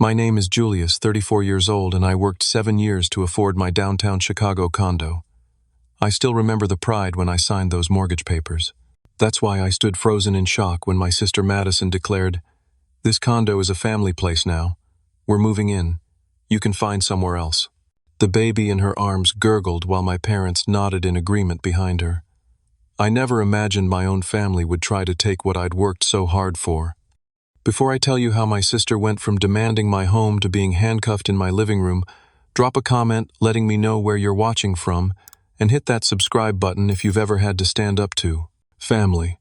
My name is Julius, 34 years old, and I worked 7 years to afford my downtown Chicago condo. I still remember the pride when I signed those mortgage papers. That's why I stood frozen in shock when my sister Madison declared, "This condo is a family place now. We're moving in. You can find somewhere else." The baby in her arms gurgled while my parents nodded in agreement behind her. I never imagined my own family would try to take what I'd worked so hard for. Before I tell you how my sister went from demanding my home to being handcuffed in my living room, drop a comment letting me know where you're watching from, and hit that subscribe button if you've ever had to stand up to family.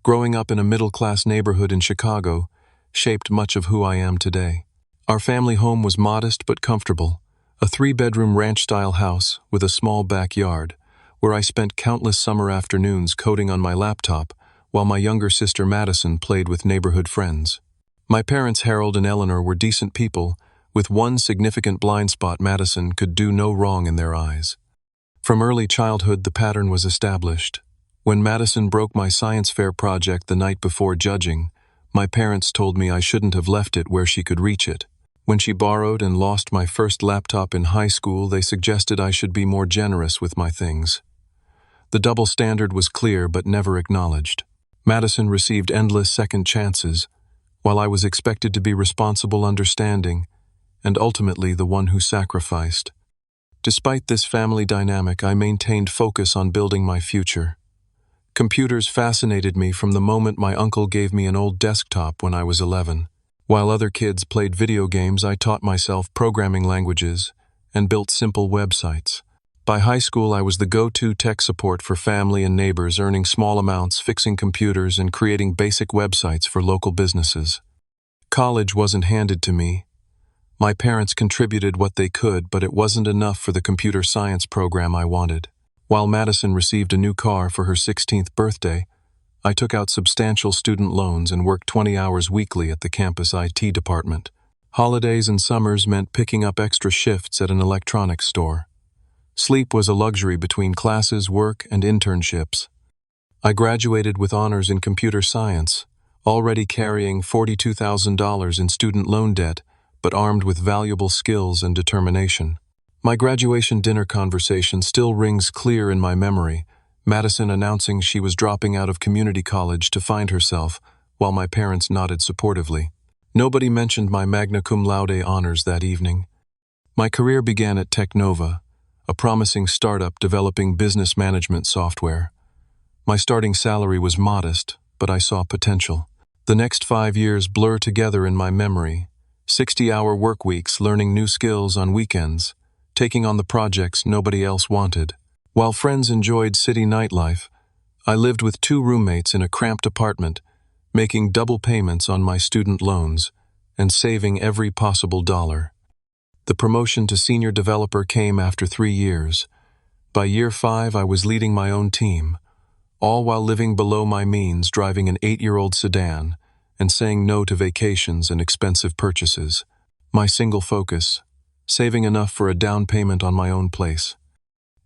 Growing up in a middle-class neighborhood in Chicago shaped much of who I am today. Our family home was modest but comfortable, a 3-bedroom ranch-style house with a small backyard, where I spent countless summer afternoons coding on my laptop while my younger sister Madison played with neighborhood friends. My parents Harold and Eleanor were decent people, with one significant blind spot: Madison could do no wrong in their eyes. From early childhood, the pattern was established. When Madison broke my science fair project the night before judging, my parents told me I shouldn't have left it where she could reach it. When she borrowed and lost my first laptop in high school, they suggested I should be more generous with my things. The double standard was clear but never acknowledged. Madison received endless second chances, while I was expected to be responsible, understanding, and ultimately the one who sacrificed. Despite this family dynamic, I maintained focus on building my future. Computers fascinated me from the moment my uncle gave me an old desktop when I was 11. While other kids played video games, I taught myself programming languages and built simple websites. By high school, I was the go-to tech support for family and neighbors, earning small amounts, fixing computers, and creating basic websites for local businesses. College wasn't handed to me. My parents contributed what they could, but it wasn't enough for the computer science program I wanted. While Madison received a new car for her 16th birthday, I took out substantial student loans and worked 20 hours weekly at the campus IT department. Holidays and summers meant picking up extra shifts at an electronics store. Sleep was a luxury between classes, work, and internships. I graduated with honors in computer science, already carrying $42,000 in student loan debt, but armed with valuable skills and determination. My graduation dinner conversation still rings clear in my memory, Madison announcing she was dropping out of community college to find herself, while my parents nodded supportively. Nobody mentioned my magna cum laude honors that evening. My career began at Technova, a promising startup developing business management software. My starting salary was modest, but I saw potential. The next 5 years blur together in my memory: 60-hour work weeks, learning new skills on weekends, taking on the projects nobody else wanted. While friends enjoyed city nightlife, I lived with 2 roommates in a cramped apartment, making double payments on my student loans and saving every possible dollar. The promotion to senior developer came after 3 years. By year 5, I was leading my own team, all while living below my means, driving an 8-year-old sedan and saying no to vacations and expensive purchases. My single focus: saving enough for a down payment on my own place.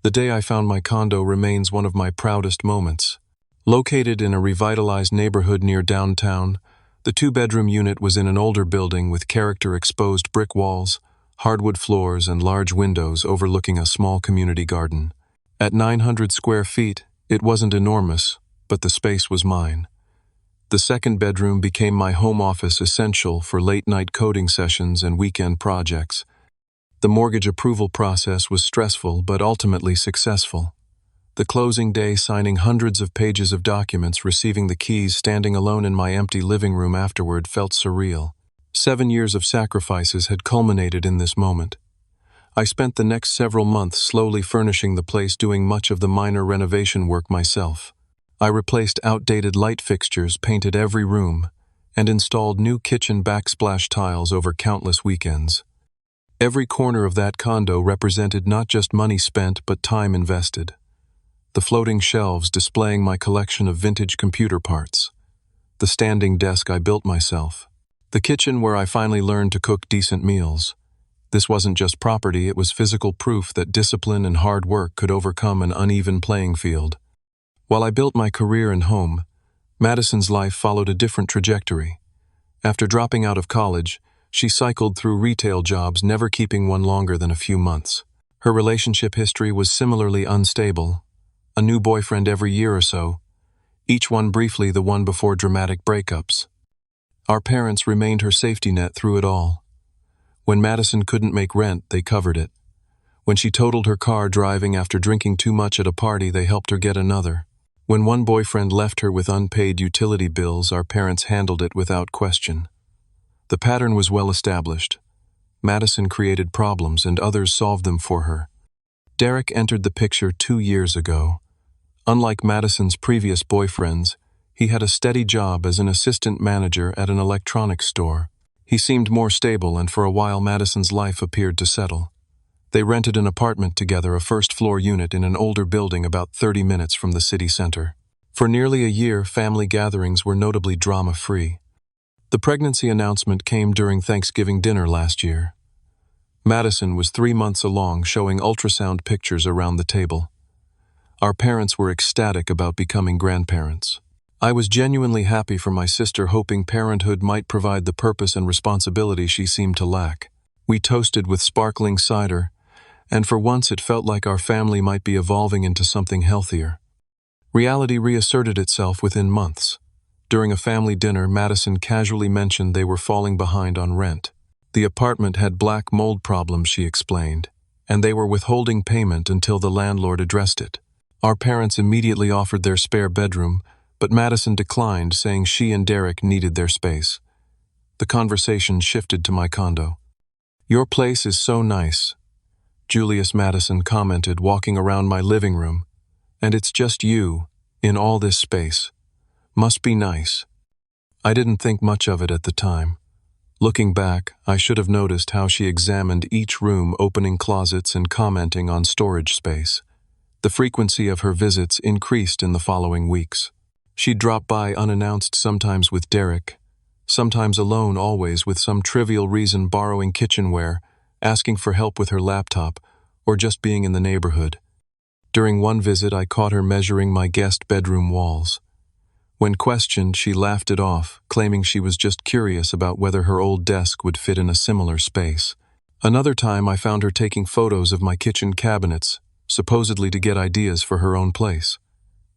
The day I found my condo remains one of my proudest moments. Located in a revitalized neighborhood near downtown, the 2-bedroom unit was in an older building with character-exposed brick walls, hardwood floors, and large windows overlooking a small community garden. At 900 square feet, it wasn't enormous, but the space was mine. The 2nd bedroom became my home office, essential for late-night coding sessions and weekend projects. The mortgage approval process was stressful but ultimately successful. The closing day, signing hundreds of pages of documents, receiving the keys, standing alone in my empty living room afterward, felt surreal. 7 years of sacrifices had culminated in this moment. I spent the next several months slowly furnishing the place, doing much of the minor renovation work myself. I replaced outdated light fixtures, painted every room, and installed new kitchen backsplash tiles over countless weekends. Every corner of that condo represented not just money spent, but time invested. The floating shelves displaying my collection of vintage computer parts. The standing desk I built myself. The kitchen where I finally learned to cook decent meals. This wasn't just property, it was physical proof that discipline and hard work could overcome an uneven playing field. While I built my career and home, Madison's life followed a different trajectory. After dropping out of college, She cycled through retail jobs, never keeping one longer than a few months. Her relationship history was similarly unstable. A new boyfriend every year or so, each one briefly, the one before dramatic breakups. Our parents remained her safety net through it all. When Madison couldn't make rent, they covered it. When she totaled her car driving after drinking too much at a party, they helped her get another. When one boyfriend left her with unpaid utility bills, our parents handled it without question. The pattern was well established. Madison created problems and others solved them for her. Derek entered the picture 2 years ago. Unlike Madison's previous boyfriends, he had a steady job as an assistant manager at an electronics store. He seemed more stable, and for a while Madison's life appeared to settle. They rented an apartment together, a first-floor unit in an older building about 30 minutes from the city center. For nearly a year, family gatherings were notably drama-free. The pregnancy announcement came during Thanksgiving dinner last year. Madison was 3 months along, showing ultrasound pictures around the table. Our parents were ecstatic about becoming grandparents. I was genuinely happy for my sister, hoping parenthood might provide the purpose and responsibility she seemed to lack. We toasted with sparkling cider, and for once it felt like our family might be evolving into something healthier. Reality reasserted itself within months. During a family dinner, Madison casually mentioned they were falling behind on rent. The apartment had black mold problems, she explained, and they were withholding payment until the landlord addressed it. Our parents immediately offered their spare bedroom, but Madison declined, saying she and Derek needed their space. The conversation shifted to my condo. "Your place is so nice," Julius Madison commented, walking around my living room. "And it's just you, in all this space. Must be nice." I didn't think much of it at the time. Looking back, I should have noticed how she examined each room, opening closets and commenting on storage space. The frequency of her visits increased in the following weeks. She'd drop by unannounced, sometimes with Derek, sometimes alone, always with some trivial reason, borrowing kitchenware, asking for help with her laptop, or just being in the neighborhood. During one visit, I caught her measuring my guest bedroom walls. When questioned, she laughed it off, claiming she was just curious about whether her old desk would fit in a similar space. Another time, I found her taking photos of my kitchen cabinets, supposedly to get ideas for her own place.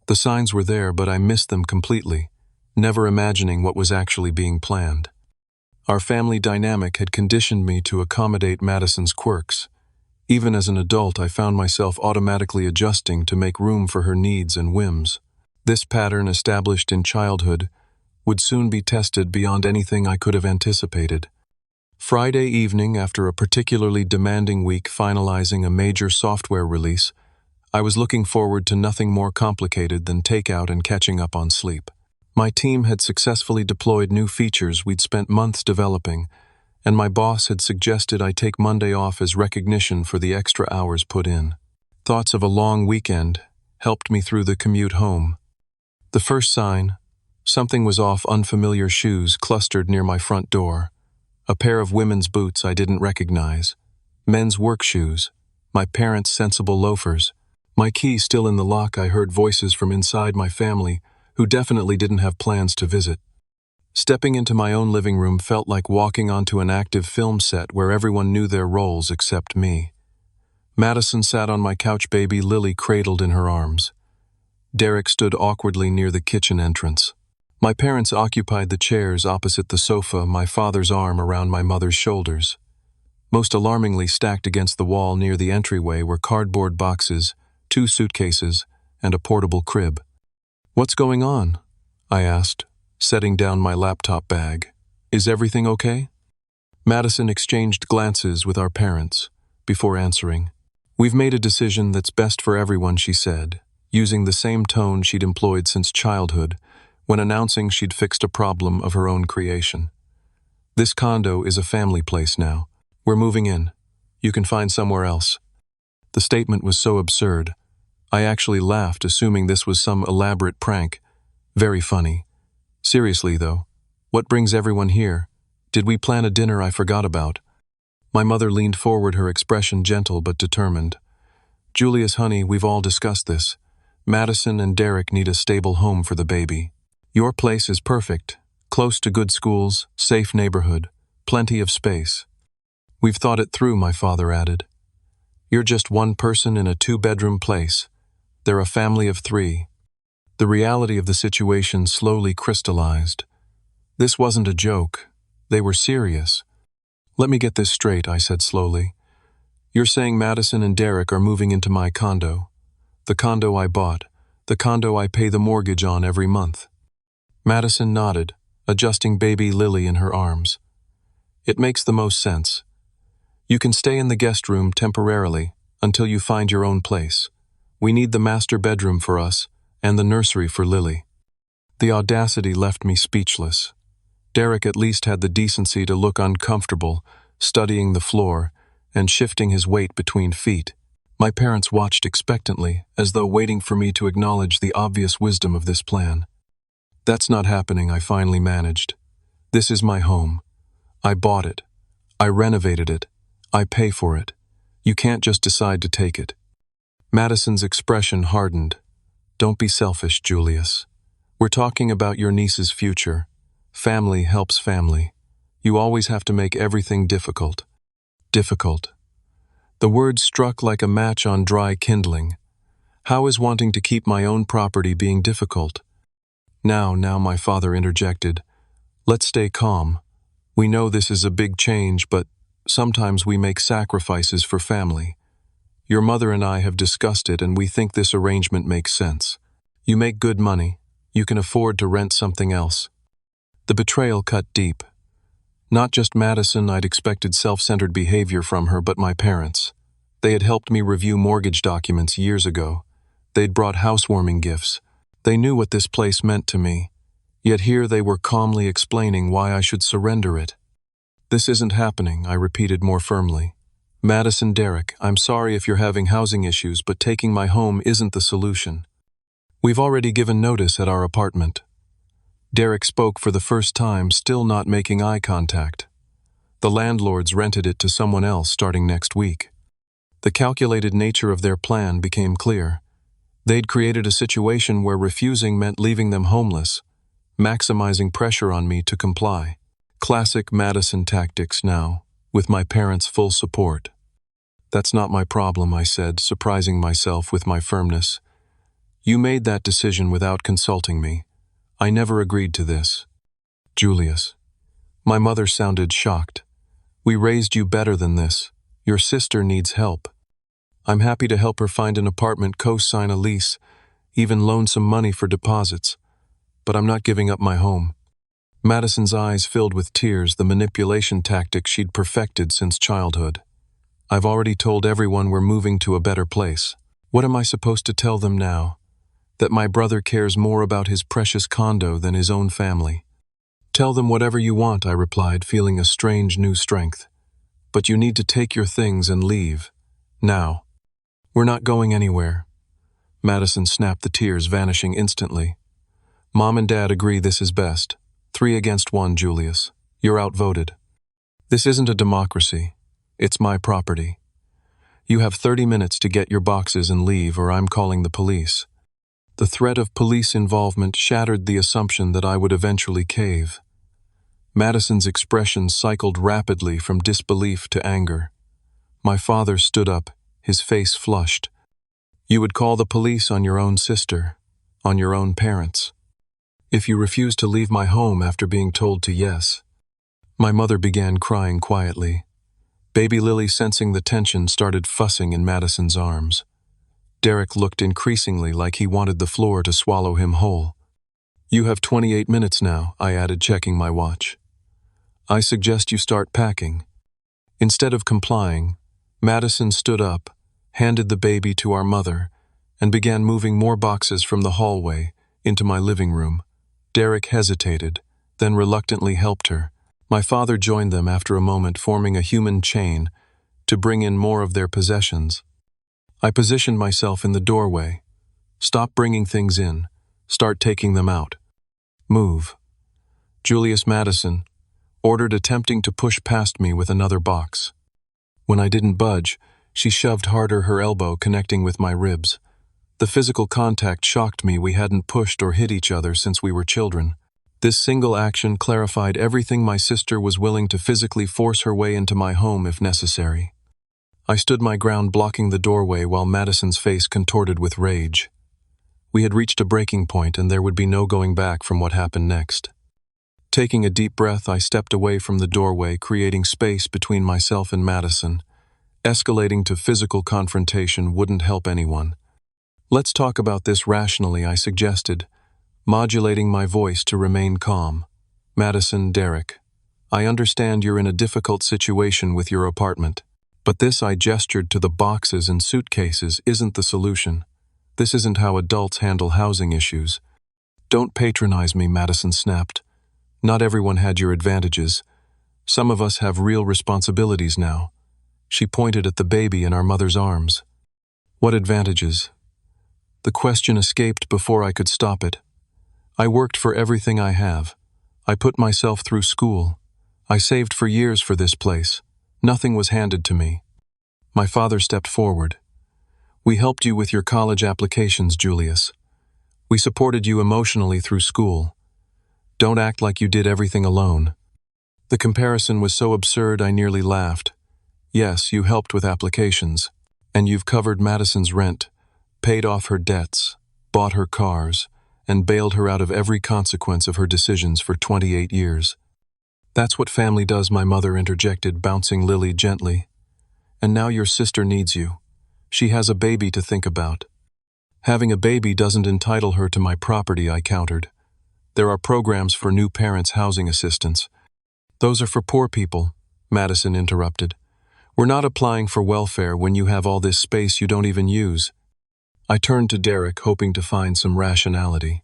The signs were there, but I missed them completely, never imagining what was actually being planned. Our family dynamic had conditioned me to accommodate Madison's quirks. Even as an adult, I found myself automatically adjusting to make room for her needs and whims. This pattern, established in childhood, would soon be tested beyond anything I could have anticipated. Friday evening, after a particularly demanding week finalizing a major software release, I was looking forward to nothing more complicated than takeout and catching up on sleep. My team had successfully deployed new features we'd spent months developing, and my boss had suggested I take Monday off as recognition for the extra hours put in. Thoughts of a long weekend helped me through the commute home. The first sign, something was off: unfamiliar shoes clustered near my front door, a pair of women's boots I didn't recognize, men's work shoes, my parents' sensible loafers. My key still in the lock, I heard voices from inside my family who definitely didn't have plans to visit. Stepping into my own living room felt like walking onto an active film set where everyone knew their roles except me. Madison sat on my couch, baby Lily cradled in her arms. Derek stood awkwardly near the kitchen entrance. My parents occupied the chairs opposite the sofa, my father's arm around my mother's shoulders. Most alarmingly, stacked against the wall near the entryway were cardboard boxes, 2 suitcases, and a portable crib. "What's going on?" I asked, setting down my laptop bag. "Is everything okay?" Madison exchanged glances with our parents before answering. "We've made a decision that's best for everyone," she said, using the same tone she'd employed since childhood when announcing she'd fixed a problem of her own creation. "This condo is a family place now. We're moving in. You can find somewhere else." The statement was so absurd. I actually laughed, assuming this was some elaborate prank. Very funny. Seriously, though, what brings everyone here? Did we plan a dinner I forgot about? My mother leaned forward, her expression gentle but determined. "Julius, honey, we've all discussed this. Madison and Derek need a stable home for the baby. Your place is perfect, close to good schools, safe neighborhood, Plenty of space. We've thought it through, my father added. You're just one person in a two-bedroom place. They're a family of three. The reality of the situation slowly crystallized. This wasn't a joke. They were serious. Let me get this straight, I said slowly. You're saying Madison and Derek are moving into my condo. The condo I bought. The condo I pay the mortgage on every month. Madison nodded, adjusting baby Lily in her arms. It makes the most sense. You can stay in the guest room temporarily until you find your own place. We need the master bedroom for us and the nursery for Lily. The audacity left me speechless. Derek at least had the decency to look uncomfortable, studying the floor and shifting his weight between feet. My parents watched expectantly, as though waiting for me to acknowledge the obvious wisdom of this plan. That's not happening, I finally managed. This is my home. I bought it. I renovated it. I pay for it. You can't just decide to take it. Madison's expression hardened. Don't be selfish, Julius. We're talking about your niece's future. Family helps family. You always have to make everything difficult. Difficult. The word struck like a match on dry kindling. How is wanting to keep my own property being difficult? Now, my father interjected. Let's stay calm. We know this is a big change, but sometimes we make sacrifices for family. Your mother and I have discussed it, and we think this arrangement makes sense. You make good money. You can afford to rent something else. The betrayal cut deep. Not just Madison, I'd expected self-centered behavior from her, but my parents. They had helped me review mortgage documents years ago. They'd brought housewarming gifts. They knew what this place meant to me. Yet here they were calmly explaining why I should surrender it. This isn't happening, I repeated more firmly. Madison, Derek, I'm sorry if you're having housing issues, but taking my home isn't the solution. We've already given notice at our apartment. Derek spoke for the first time, still not making eye contact. The landlords rented it to someone else starting next week. The calculated nature of their plan became clear. They'd created a situation where refusing meant leaving them homeless, maximizing pressure on me to comply. Classic Madison tactics now, with my parents' full support. That's not my problem, I said, surprising myself with my firmness. You made that decision without consulting me. I never agreed to this. Julius. My mother sounded shocked. We raised you better than this. Your sister needs help. I'm happy to help her find an apartment, co-sign a lease, even loan some money for deposits. But I'm not giving up my home. Madison's eyes filled with tears, the manipulation tactic she'd perfected since childhood. I've already told everyone we're moving to a better place. What am I supposed to tell them now? That my brother cares more about his precious condo than his own family. Tell them whatever you want, I replied, feeling a strange new strength. But you need to take your things and leave. Now. We're not going anywhere. Madison snapped, the tears vanishing instantly. Mom and Dad agree this is best. 3 against 1, Julius. You're outvoted. This isn't a democracy. It's my property. You have 30 minutes to get your boxes and leave, or I'm calling the police. The threat of police involvement shattered the assumption that I would eventually cave. Madison's expression cycled rapidly from disbelief to anger. My father stood up, his face flushed. You would call the police on your own sister, on your own parents. If you refuse to leave my home after being told to yes. My mother began crying quietly. Baby Lily, sensing the tension, started fussing in Madison's arms. Derek looked increasingly like he wanted the floor to swallow him whole. You have 28 minutes now, I added, checking my watch. I suggest you start packing. Instead of complying, Madison stood up, handed the baby to our mother, and began moving more boxes from the hallway into my living room. Derek hesitated, then reluctantly helped her. My father joined them after a moment, forming a human chain to bring in more of their possessions. I positioned myself in the doorway. Stop bringing things in. Start taking them out. Move. Julius, Madison ordered, attempting to push past me with another box. When I didn't budge, she shoved harder, her elbow connecting with my ribs. The physical contact shocked me. We hadn't pushed or hit each other since we were children. This single action clarified everything. My sister was willing to physically force her way into my home if necessary. I stood my ground, blocking the doorway while Madison's face contorted with rage. We had reached a breaking point, and there would be no going back from what happened next. Taking a deep breath, I stepped away from the doorway, creating space between myself and Madison. Escalating to physical confrontation wouldn't help anyone. "Let's talk about this rationally," I suggested, modulating my voice to remain calm. "Madison, Derek, I understand you're in a difficult situation with your apartment, but this," I gestured to the boxes and suitcases, "isn't the solution. This isn't how adults handle housing issues." "Don't patronize me," Madison snapped. "Not everyone had your advantages. Some of us have real responsibilities now." She pointed at the baby in our mother's arms. "What advantages?" The question escaped before I could stop it. "I worked for everything I have. I put myself through school. I saved for years for this place. Nothing was handed to me." My father stepped forward. "We helped you with your college applications, Julius. We supported you emotionally through school. Don't act like you did everything alone." The comparison was so absurd I nearly laughed. "Yes, you helped with applications. And you've covered Madison's rent, paid off her debts, bought her cars, and bailed her out of every consequence of her decisions for 28 years. That's what family does," my mother interjected, bouncing Lily gently. "And now your sister needs you. She has a baby to think about." "Having a baby doesn't entitle her to my property," I countered. "There are programs for new parents' housing assistance." "Those are for poor people," Madison interrupted. "We're not applying for welfare when you have all this space you don't even use." I turned to Derek, hoping to find some rationality.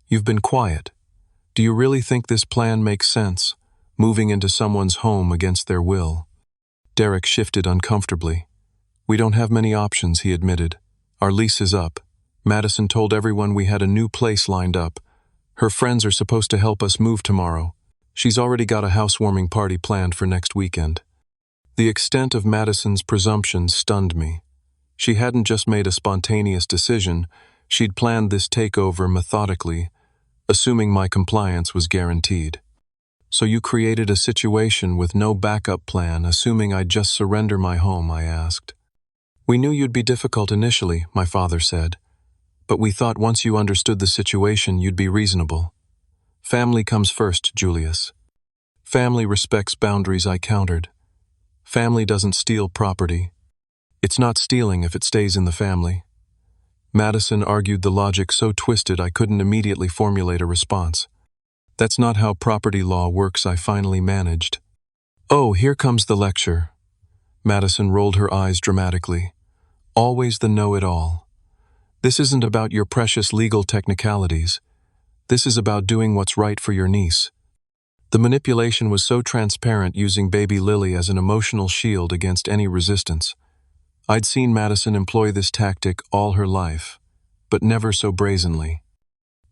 "You've been quiet. Do you really think this plan makes sense, moving into someone's home against their will?" Derek shifted uncomfortably. "We don't have many options," he admitted. "Our lease is up. Madison told everyone we had a new place lined up. Her friends are supposed to help us move tomorrow. She's already got a housewarming party planned for next weekend." The extent of Madison's presumption stunned me. She hadn't just made a spontaneous decision, she'd planned this takeover methodically, assuming my compliance was guaranteed. "So you created a situation with no backup plan, assuming I'd just surrender my home?" I asked. "We knew you'd be difficult initially," my father said, "but we thought once you understood the situation, you'd be reasonable. Family comes first, Julius." "Family respects boundaries," I countered. "Family doesn't steal property. It's not stealing if it stays in the family." Madison argued the logic so twisted I couldn't immediately formulate a response. "That's not how property law works," I finally managed. "Oh, here comes the lecture." Madison rolled her eyes dramatically. "Always the know-it-all. This isn't about your precious legal technicalities. This is about doing what's right for your niece." The manipulation was so transparent, using baby Lily as an emotional shield against any resistance. I'd seen Madison employ this tactic all her life, but never so brazenly.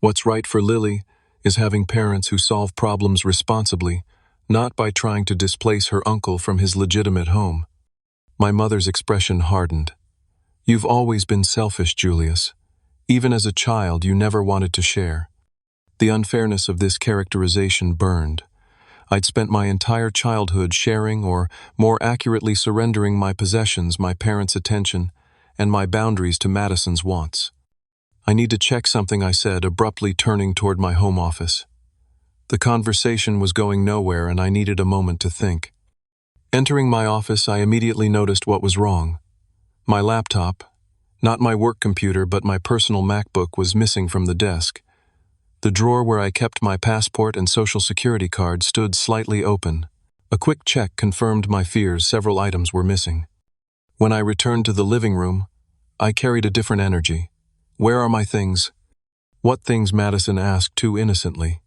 What's right for Lily is having parents who solve problems responsibly, not by trying to displace her uncle from his legitimate home. My mother's expression hardened. "You've always been selfish, Julius. Even as a child, you never wanted to share." The unfairness of this characterization burned. I'd spent my entire childhood sharing, or more accurately surrendering, my possessions, my parents' attention, and my boundaries to Madison's wants. "I need to check something," I said, abruptly turning toward my home office. The conversation was going nowhere, and I needed a moment to think. Entering my office, I immediately noticed what was wrong. My laptop, not my work computer but my personal MacBook, was missing from the desk. The drawer where I kept my passport and social security card stood slightly open. A quick check confirmed my fears. Several items were missing. When I returned to the living room, I carried a different energy. "Where are my things?" "What things?" Madison asked too innocently.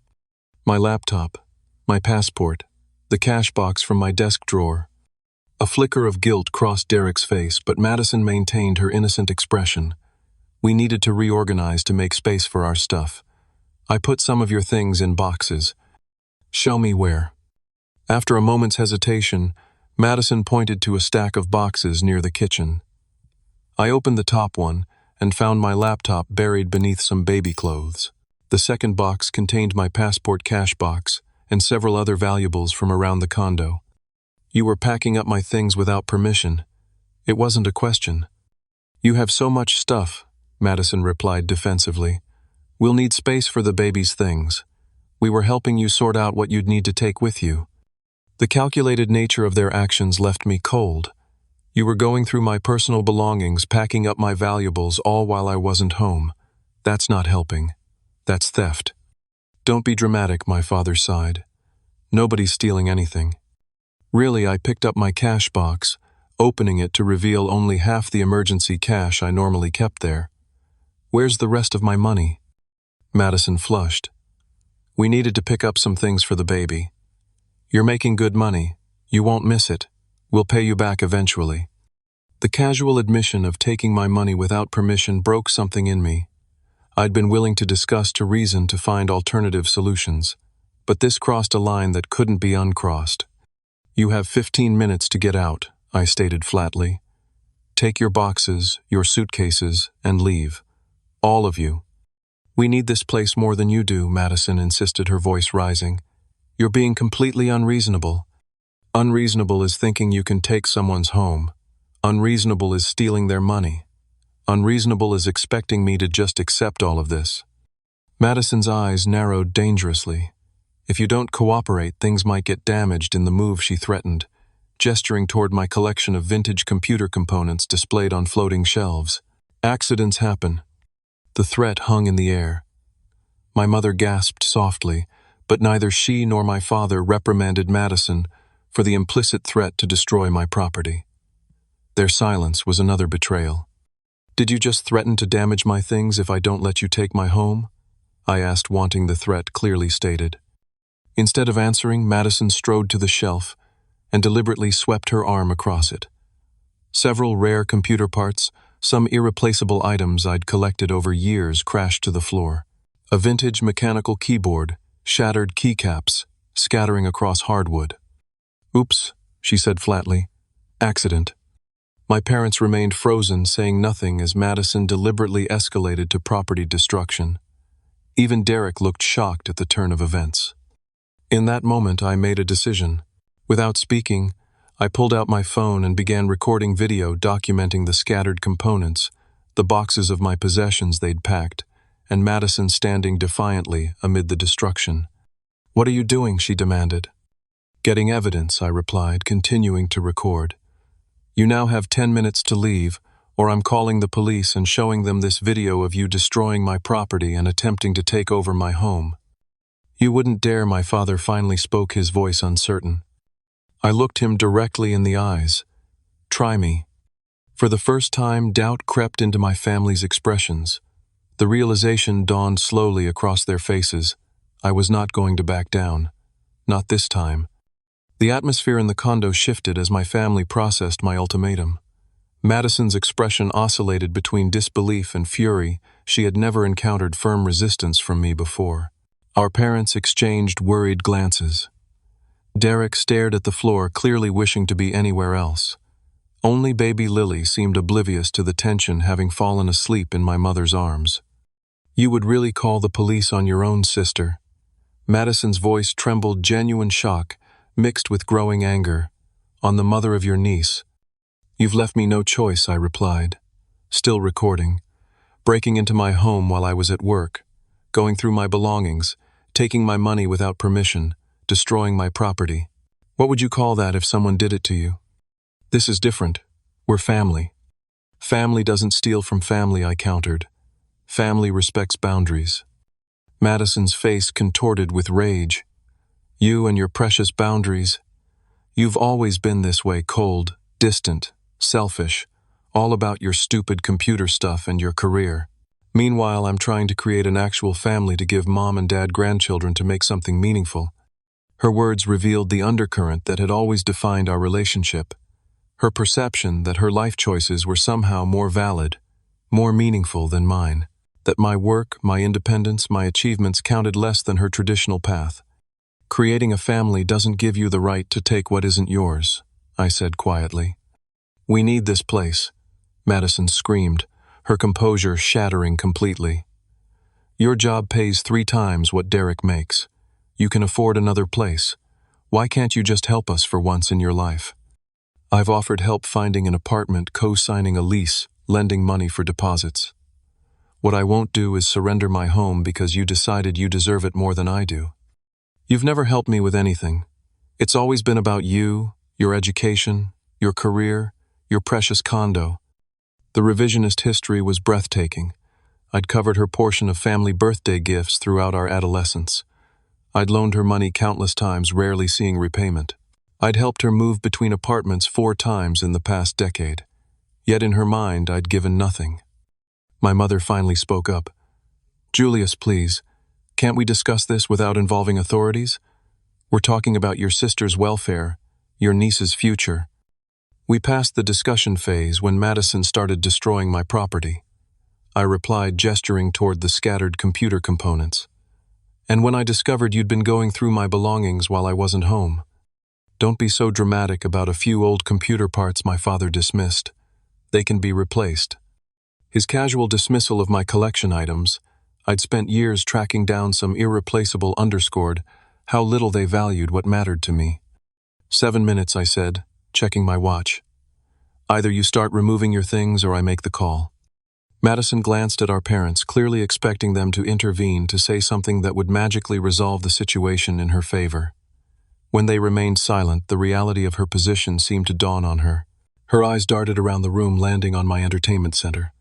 "My laptop, my passport, the cash box from my desk drawer." A flicker of guilt crossed Derek's face, but Madison maintained her innocent expression. "We needed to reorganize to make space for our stuff. I put some of your things in boxes." "Show me where." After a moment's hesitation, Madison pointed to a stack of boxes near the kitchen. I opened the top one and found my laptop buried beneath some baby clothes. The second box contained my passport cash box and several other valuables from around the condo. You were packing up my things without permission. It wasn't a question. You have so much stuff, Madison replied defensively. We'll need space for the baby's things. We were helping you sort out what you'd need to take with you. The calculated nature of their actions left me cold. You were going through my personal belongings, packing up my valuables, all while I wasn't home. That's not helping. That's theft. Don't be dramatic, my father sighed. Nobody's stealing anything. Really, I picked up my cash box, opening it to reveal only half the emergency cash I normally kept there. Where's the rest of my money? Madison flushed. We needed to pick up some things for the baby. You're making good money. You won't miss it. We'll pay you back eventually. The casual admission of taking my money without permission broke something in me. I'd been willing to discuss, to reason, to find alternative solutions. But this crossed a line that couldn't be uncrossed. You have 15 minutes to get out, I stated flatly. Take your boxes, your suitcases, and leave. All of you. We need this place more than you do, Madison insisted, her voice rising. You're being completely unreasonable. Unreasonable is thinking you can take someone's home. Unreasonable is stealing their money. Unreasonable is expecting me to just accept all of this. Madison's eyes narrowed dangerously. If you don't cooperate, things might get damaged in the move, she threatened, gesturing toward my collection of vintage computer components displayed on floating shelves. Accidents happen. The threat hung in the air. My mother gasped softly, but neither she nor my father reprimanded Madison for the implicit threat to destroy my property. Their silence was another betrayal. Did you just threaten to damage my things if I don't let you take my home? I asked, wanting the threat clearly stated. Instead of answering, Madison strode to the shelf and deliberately swept her arm across it. Several rare computer parts, some irreplaceable items I'd collected over years, crashed to the floor. A vintage mechanical keyboard, shattered keycaps, scattering across hardwood. Oops, she said flatly. Accident. My parents remained frozen, saying nothing as Madison deliberately escalated to property destruction. Even Derek looked shocked at the turn of events. In that moment, I made a decision. Without speaking, I pulled out my phone and began recording video documenting the scattered components, the boxes of my possessions they'd packed, and Madison standing defiantly amid the destruction. What are you doing? She demanded. Getting evidence, I replied, continuing to record. You now have 10 minutes to leave, or I'm calling the police and showing them this video of you destroying my property and attempting to take over my home. You wouldn't dare, my father finally spoke, his voice uncertain. I looked him directly in the eyes. Try me. For the first time, doubt crept into my family's expressions. The realization dawned slowly across their faces. I was not going to back down. Not this time. The atmosphere in the condo shifted as my family processed my ultimatum. Madison's expression oscillated between disbelief and fury. She had never encountered firm resistance from me before. Our parents exchanged worried glances. Derek stared at the floor, clearly wishing to be anywhere else. Only baby Lily seemed oblivious to the tension, having fallen asleep in my mother's arms. You would really call the police on your own sister? Madison's voice trembled, genuine shock, mixed with growing anger. On the mother of your niece. You've left me no choice, I replied. Still recording. Breaking into my home while I was at work. Going through my belongings. Taking my money without permission. Destroying my property. What would you call that if someone did it to you? This is different. We're family. Family doesn't steal from family, I countered. Family respects boundaries. Madison's face contorted with rage. You and your precious boundaries. You've always been this way, cold, distant, selfish, all about your stupid computer stuff and your career. Meanwhile, I'm trying to create an actual family to give mom and dad grandchildren, to make something meaningful. Her words revealed the undercurrent that had always defined our relationship. Her perception that her life choices were somehow more valid, more meaningful than mine. That my work, my independence, my achievements counted less than her traditional path. Creating a family doesn't give you the right to take what isn't yours, I said quietly. We need this place, Madison screamed, her composure shattering completely. Your job pays 3 times what Derek makes. You can afford another place. Why can't you just help us for once in your life? I've offered help finding an apartment, co-signing a lease, lending money for deposits. What I won't do is surrender my home because you decided you deserve it more than I do. You've never helped me with anything. It's always been about you, your education, your career, your precious condo. The revisionist history was breathtaking. I'd covered her portion of family birthday gifts throughout our adolescence. I'd loaned her money countless times, rarely seeing repayment. I'd helped her move between apartments 4 times in the past decade. Yet in her mind, I'd given nothing. My mother finally spoke up. "Julius, please, can't we discuss this without involving authorities? We're talking about your sister's welfare, your niece's future." We passed the discussion phase when Madison started destroying my property. I replied, gesturing toward the scattered computer components. "And when I discovered you'd been going through my belongings while I wasn't home." "Don't be so dramatic about a few old computer parts my father dismissed. They can be replaced." His casual dismissal of my collection items, I'd spent years tracking down some irreplaceable, underscored how little they valued what mattered to me. 7 minutes, I said, checking my watch. "Either you start removing your things or I make the call." Madison glanced at our parents, clearly expecting them to intervene to say something that would magically resolve the situation in her favor. When they remained silent, the reality of her position seemed to dawn on her. Her eyes darted around the room, landing on my entertainment center.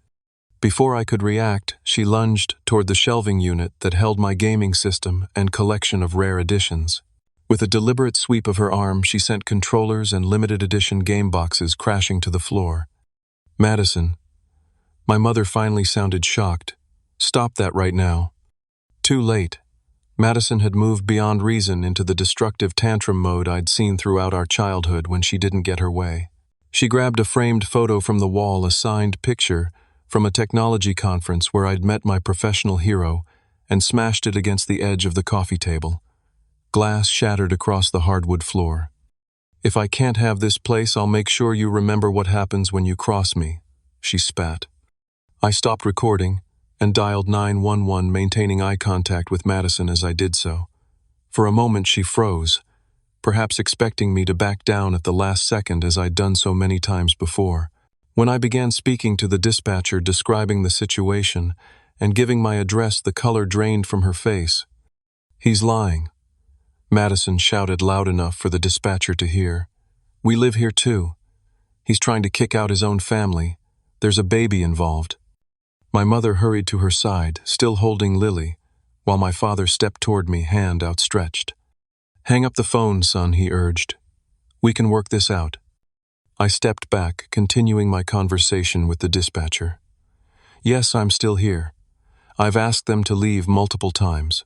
Before I could react, she lunged toward the shelving unit that held my gaming system and collection of rare editions. With a deliberate sweep of her arm, she sent controllers and limited edition game boxes crashing to the floor. "Madison." My mother finally sounded shocked. "Stop that right now." Too late. Madison had moved beyond reason into the destructive tantrum mode I'd seen throughout our childhood when she didn't get her way. She grabbed a framed photo from the wall, a signed picture from a technology conference where I'd met my professional hero, and smashed it against the edge of the coffee table. Glass shattered across the hardwood floor. "If I can't have this place, I'll make sure you remember what happens when you cross me," she spat. I stopped recording and dialed 911, maintaining eye contact with Madison as I did so. For a moment she froze, perhaps expecting me to back down at the last second as I'd done so many times before. When I began speaking to the dispatcher, describing the situation and giving my address, the color drained from her face. "He's lying," Madison shouted loud enough for the dispatcher to hear. "We live here too. He's trying to kick out his own family. There's a baby involved." My mother hurried to her side, still holding Lily, while my father stepped toward me, hand outstretched. "Hang up the phone, son," he urged. "We can work this out." I stepped back, continuing my conversation with the dispatcher. "Yes, I'm still here. I've asked them to leave multiple times.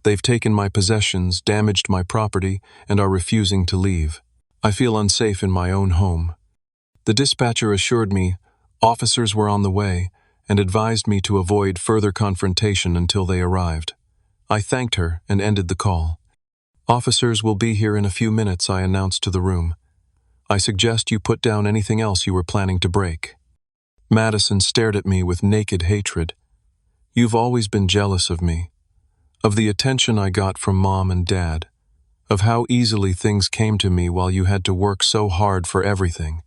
They've taken my possessions, damaged my property, and are refusing to leave. I feel unsafe in my own home." The dispatcher assured me officers were on the way and advised me to avoid further confrontation until they arrived. I thanked her and ended the call. "Officers will be here in a few minutes," I announced to the room. "I suggest you put down anything else you were planning to break." Madison stared at me with naked hatred. "You've always been jealous of me, of the attention I got from Mom and Dad, of how easily things came to me while you had to work so hard for everything."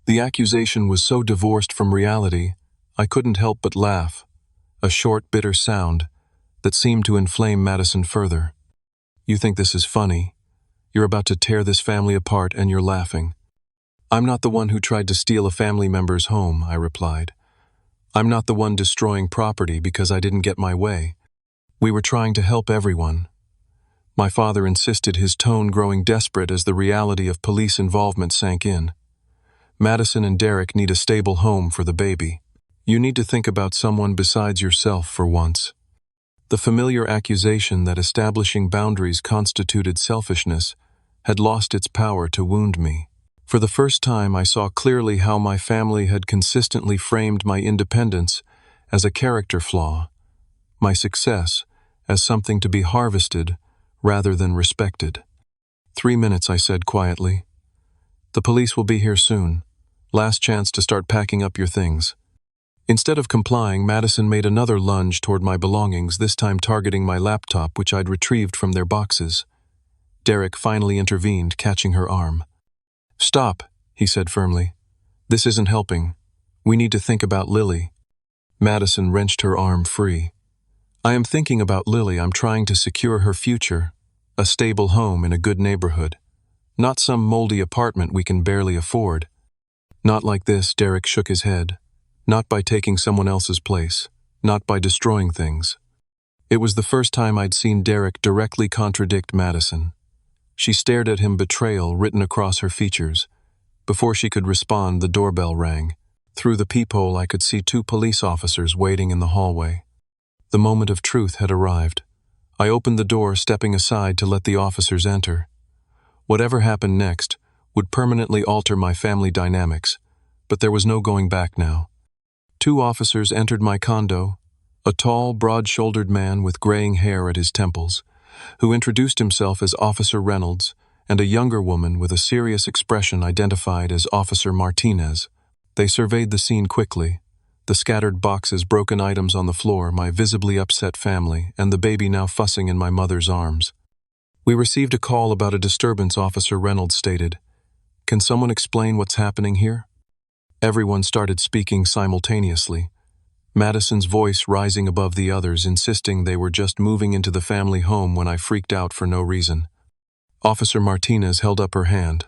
The accusation was so divorced from reality, I couldn't help but laugh, a short, bitter sound that seemed to inflame Madison further. "You think this is funny? You're about to tear this family apart and you're laughing." "I'm not the one who tried to steal a family member's home," I replied. "I'm not the one destroying property because I didn't get my way. We were trying to help everyone." My father insisted, his tone growing desperate as the reality of police involvement sank in. "Madison and Derek need a stable home for the baby. You need to think about someone besides yourself for once." The familiar accusation that establishing boundaries constituted selfishness had lost its power to wound me. For the first time, I saw clearly how my family had consistently framed my independence as a character flaw, my success as something to be harvested rather than respected. 3 minutes, I said quietly. "The police will be here soon. Last chance to start packing up your things." Instead of complying, Madison made another lunge toward my belongings, this time targeting my laptop, which I'd retrieved from their boxes. Derek finally intervened, catching her arm. "Stop," he said firmly. "This isn't helping. We need to think about Lily." Madison wrenched her arm free. "I am thinking about Lily. I'm trying to secure her future, a stable home in a good neighborhood, not some moldy apartment we can barely afford." "Not like this," Derek shook his head. "Not by taking someone else's place, not by destroying things." It was the first time I'd seen Derek directly contradict Madison. She stared at him, betrayal written across her features. Before she could respond, the doorbell rang. Through the peephole, I could see 2 police officers waiting in the hallway. The moment of truth had arrived. I opened the door, stepping aside to let the officers enter. Whatever happened next would permanently alter my family dynamics, but there was no going back now. 2 officers entered my condo, a tall, broad-shouldered man with graying hair at his temples, who introduced himself as Officer Reynolds, and a younger woman with a serious expression identified as Officer Martinez. They surveyed the scene quickly, the scattered boxes, broken items on the floor, my visibly upset family, and the baby now fussing in my mother's arms. "We received a call about a disturbance," Officer Reynolds stated. "Can someone explain what's happening here?" Everyone started speaking simultaneously, Madison's voice rising above the others, insisting they were just moving into the family home when I freaked out for no reason. Officer Martinez held up her hand.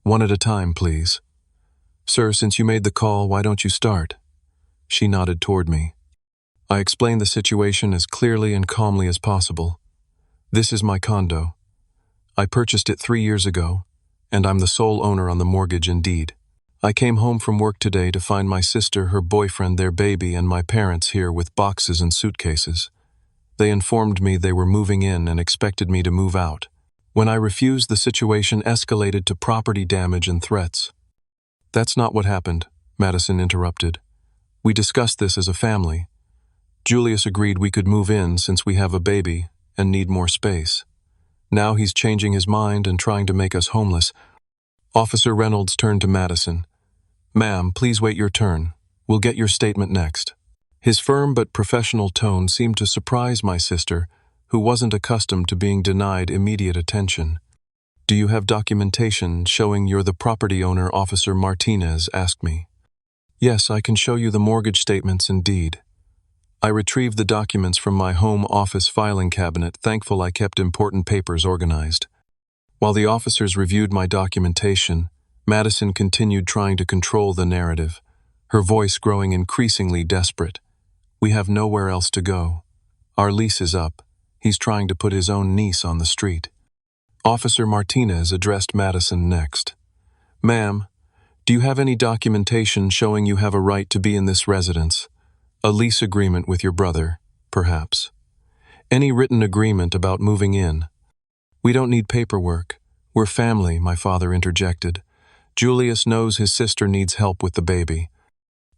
"One at a time, please." "Sir, since you made the call, why don't you start?" She nodded toward me. I explained the situation as clearly and calmly as possible. "This is my condo. I purchased it 3 years ago, and I'm the sole owner on the mortgage and deed. I came home from work today to find my sister, her boyfriend, their baby, and my parents here with boxes and suitcases. They informed me they were moving in and expected me to move out. When I refused, the situation escalated to property damage and threats." "That's not what happened," Madison interrupted. "We discussed this as a family. Julius agreed we could move in since we have a baby and need more space. Now he's changing his mind and trying to make us homeless." Officer Reynolds turned to Madison. "Ma'am, please wait your turn. We'll get your statement next." His firm but professional tone seemed to surprise my sister, who wasn't accustomed to being denied immediate attention. "Do you have documentation showing you're the property owner?" Officer Martinez asked me. "Yes, I can show you the mortgage statements and deed." I retrieved the documents from my home office filing cabinet, thankful I kept important papers organized. While the officers reviewed my documentation, Madison continued trying to control the narrative, her voice growing increasingly desperate. "We have nowhere else to go. Our lease is up. He's trying to put his own niece on the street." Officer Martinez addressed Madison next. "Ma'am, do you have any documentation showing you have a right to be in this residence? A lease agreement with your brother, perhaps? Any written agreement about moving in?" "We don't need paperwork. We're family," my father interjected. "Julius knows his sister needs help with the baby."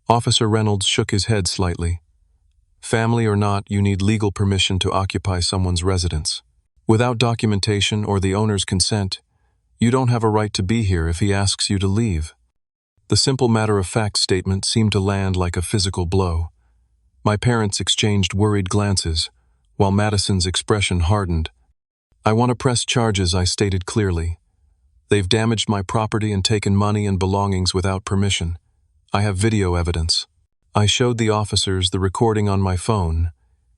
Officer Reynolds shook his head slightly. "Family or not, you need legal permission to occupy someone's residence. Without documentation or the owner's consent, you don't have a right to be here if he asks you to leave." The simple matter-of-fact statement seemed to land like a physical blow. My parents exchanged worried glances, while Madison's expression hardened. "I want to press charges," I stated clearly. "They've damaged my property and taken money and belongings without permission. I have video evidence." I showed the officers the recording on my phone,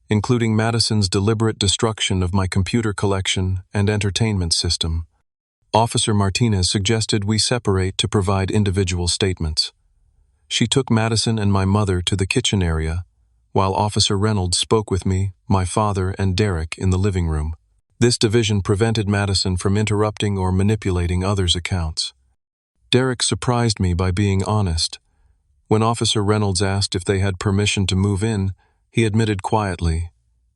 including Madison's deliberate destruction of my computer collection and entertainment system. Officer Martinez suggested we separate to provide individual statements. She took Madison and my mother to the kitchen area, while Officer Reynolds spoke with me, my father, and Derek in the living room. This division prevented Madison from interrupting or manipulating others' accounts. Derek surprised me by being honest. When Officer Reynolds asked if they had permission to move in, he admitted quietly,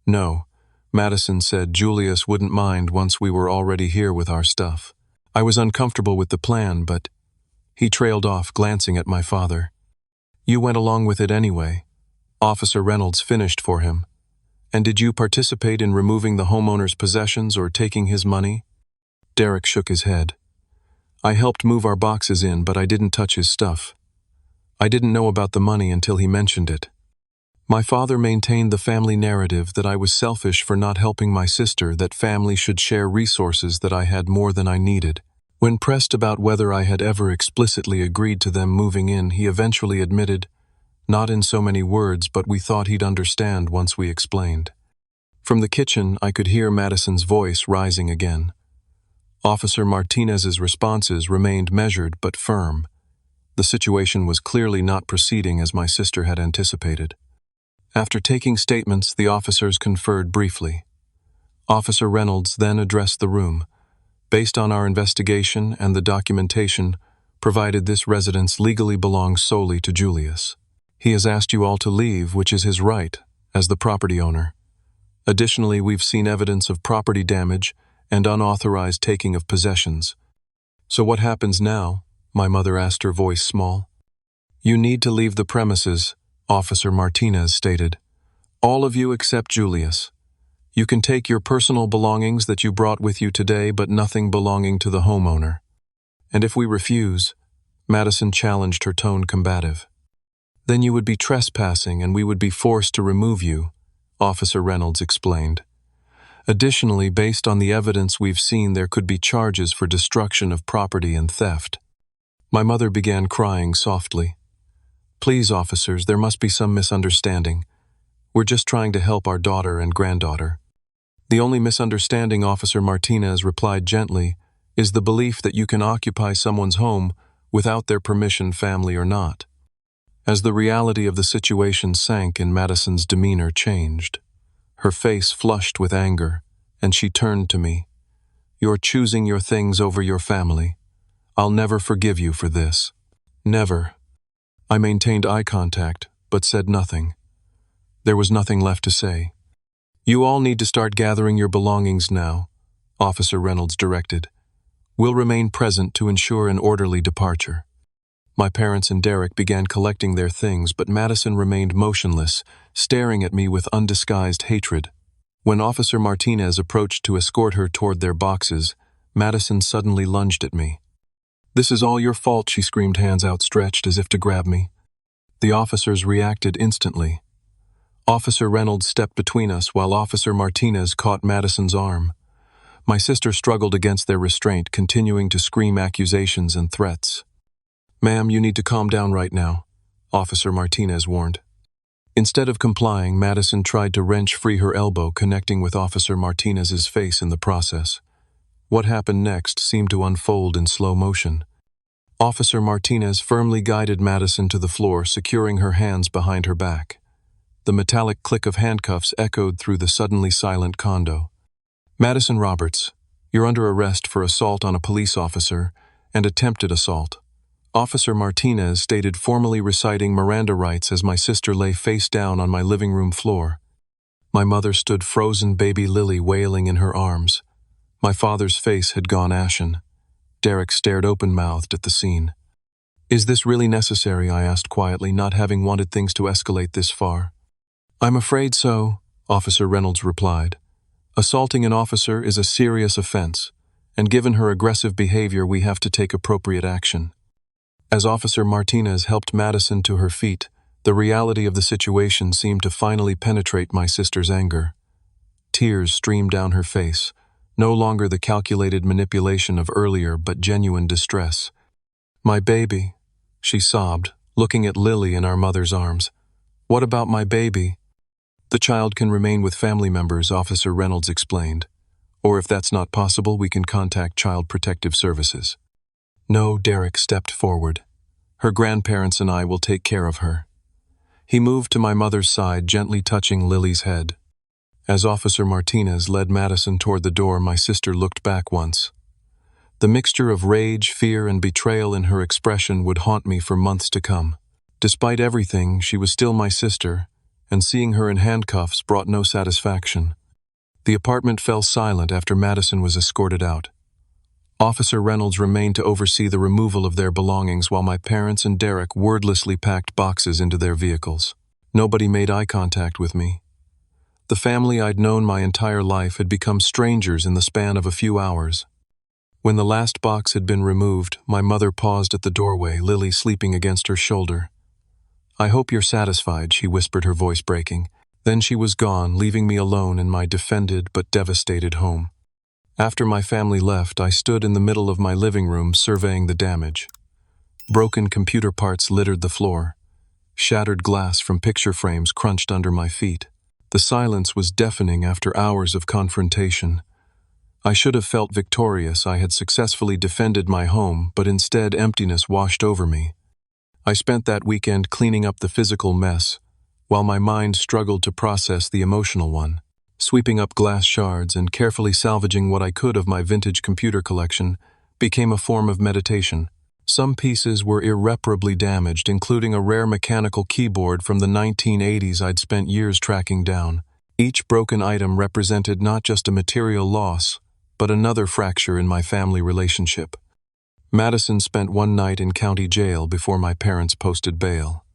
"No." Madison said Julius wouldn't mind once we were already here with our stuff. I was uncomfortable with the plan, but he trailed off, glancing at my father. "You went along with it anyway." Officer Reynolds finished for him. "And did you participate in removing the homeowner's possessions or taking his money?" Derek shook his head. "I helped move our boxes in, but I didn't touch his stuff." I didn't know about the money until he mentioned it. My father maintained the family narrative that I was selfish for not helping my sister, that family should share resources, that I had more than I needed. When pressed about whether I had ever explicitly agreed to them moving in, he eventually admitted, not in so many words, but we thought he'd understand once we explained. From the kitchen, I could hear Madison's voice rising again. Officer Martinez's responses remained measured but firm. The situation was clearly not proceeding as my sister had anticipated. After taking statements, the officers conferred briefly. Officer Reynolds then addressed the room. Based on our investigation and the documentation provided, this residence legally belongs solely to Julius. He has asked you all to leave, which is his right as the property owner. Additionally, we've seen evidence of property damage and unauthorized taking of possessions. So what happens now? My mother asked, her voice small. You need to leave the premises, Officer Martinez stated. All of you except Julius. You can take your personal belongings that you brought with you today, but nothing belonging to the homeowner. And if we refuse, Madison challenged, her tone combative. Then you would be trespassing and we would be forced to remove you, Officer Reynolds explained. Additionally, based on the evidence we've seen, there could be charges for destruction of property and theft. My mother began crying softly. Please, officers, there must be some misunderstanding. We're just trying to help our daughter and granddaughter. The only misunderstanding, Officer Martinez replied gently, is the belief that you can occupy someone's home without their permission, family or not. As the reality of the situation sank in, Madison's demeanor changed. Her face flushed with anger, and she turned to me. You're choosing your things over your family. I'll never forgive you for this. Never. I maintained eye contact, but said nothing. There was nothing left to say. You all need to start gathering your belongings now, Officer Reynolds directed. We'll remain present to ensure an orderly departure. My parents and Derek began collecting their things, but Madison remained motionless, staring at me with undisguised hatred. When Officer Martinez approached to escort her toward their boxes, Madison suddenly lunged at me. This is all your fault, she screamed, hands outstretched as if to grab me. The officers reacted instantly. Officer Reynolds stepped between us while Officer Martinez caught Madison's arm. My sister struggled against their restraint, continuing to scream accusations and threats. Ma'am, you need to calm down right now, Officer Martinez warned. Instead of complying, Madison tried to wrench free her elbow, connecting with Officer Martinez's face in the process. What happened next seemed to unfold in slow motion. Officer Martinez firmly guided Madison to the floor, securing her hands behind her back. The metallic click of handcuffs echoed through the suddenly silent condo. Madison Roberts, you're under arrest for assault on a police officer and attempted assault. Officer Martinez stated, formally reciting Miranda rights as my sister lay face down on my living room floor. My mother stood frozen, baby Lily wailing in her arms. My father's face had gone ashen. Derek stared open-mouthed at the scene. Is this really necessary? I asked quietly, not having wanted things to escalate this far. I'm afraid so, Officer Reynolds replied. Assaulting an officer is a serious offense, and given her aggressive behavior, we have to take appropriate action. As Officer Martinez helped Madison to her feet, the reality of the situation seemed to finally penetrate my sister's anger. Tears streamed down her face, no longer the calculated manipulation of earlier, but genuine distress. My baby, she sobbed, looking at Lily in our mother's arms. What about my baby? The child can remain with family members, Officer Reynolds explained. Or if that's not possible, we can contact Child Protective Services. No, Derek stepped forward. Her grandparents and I will take care of her. He moved to my mother's side, gently touching Lily's head. As Officer Martinez led Madison toward the door, my sister looked back once. The mixture of rage, fear, and betrayal in her expression would haunt me for months to come. Despite everything, she was still my sister, and seeing her in handcuffs brought no satisfaction. The apartment fell silent after Madison was escorted out. Officer Reynolds remained to oversee the removal of their belongings while my parents and Derek wordlessly packed boxes into their vehicles. Nobody made eye contact with me. The family I'd known my entire life had become strangers in the span of a few hours. When the last box had been removed, my mother paused at the doorway, Lily sleeping against her shoulder. "I hope you're satisfied," she whispered, her voice breaking. Then she was gone, leaving me alone in my defended but devastated home. After my family left, I stood in the middle of my living room surveying the damage. Broken computer parts littered the floor. Shattered glass from picture frames crunched under my feet. The silence was deafening after hours of confrontation. I should have felt victorious. I had successfully defended my home, but instead emptiness washed over me. I spent that weekend cleaning up the physical mess, while my mind struggled to process the emotional one. Sweeping up glass shards and carefully salvaging what I could of my vintage computer collection became a form of meditation. Some pieces were irreparably damaged, including a rare mechanical keyboard from the 1980s I'd spent years tracking down. Each broken item represented not just a material loss, but another fracture in my family relationship. Madison spent one night in county jail before my parents posted bail.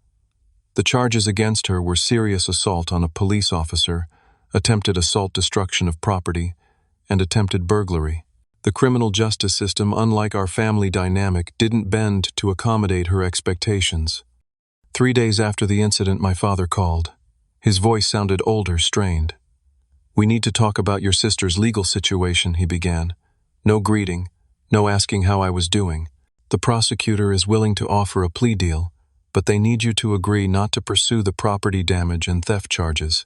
The charges against her were serious assault on a police officer, attempted assault, destruction of property, and attempted burglary. The criminal justice system, unlike our family dynamic, didn't bend to accommodate her expectations. 3 days after the incident, my father called. His voice sounded older, strained. "We need to talk about your sister's legal situation," he began. No greeting, no asking how I was doing. "The prosecutor is willing to offer a plea deal, but they need you to agree not to pursue the property damage and theft charges."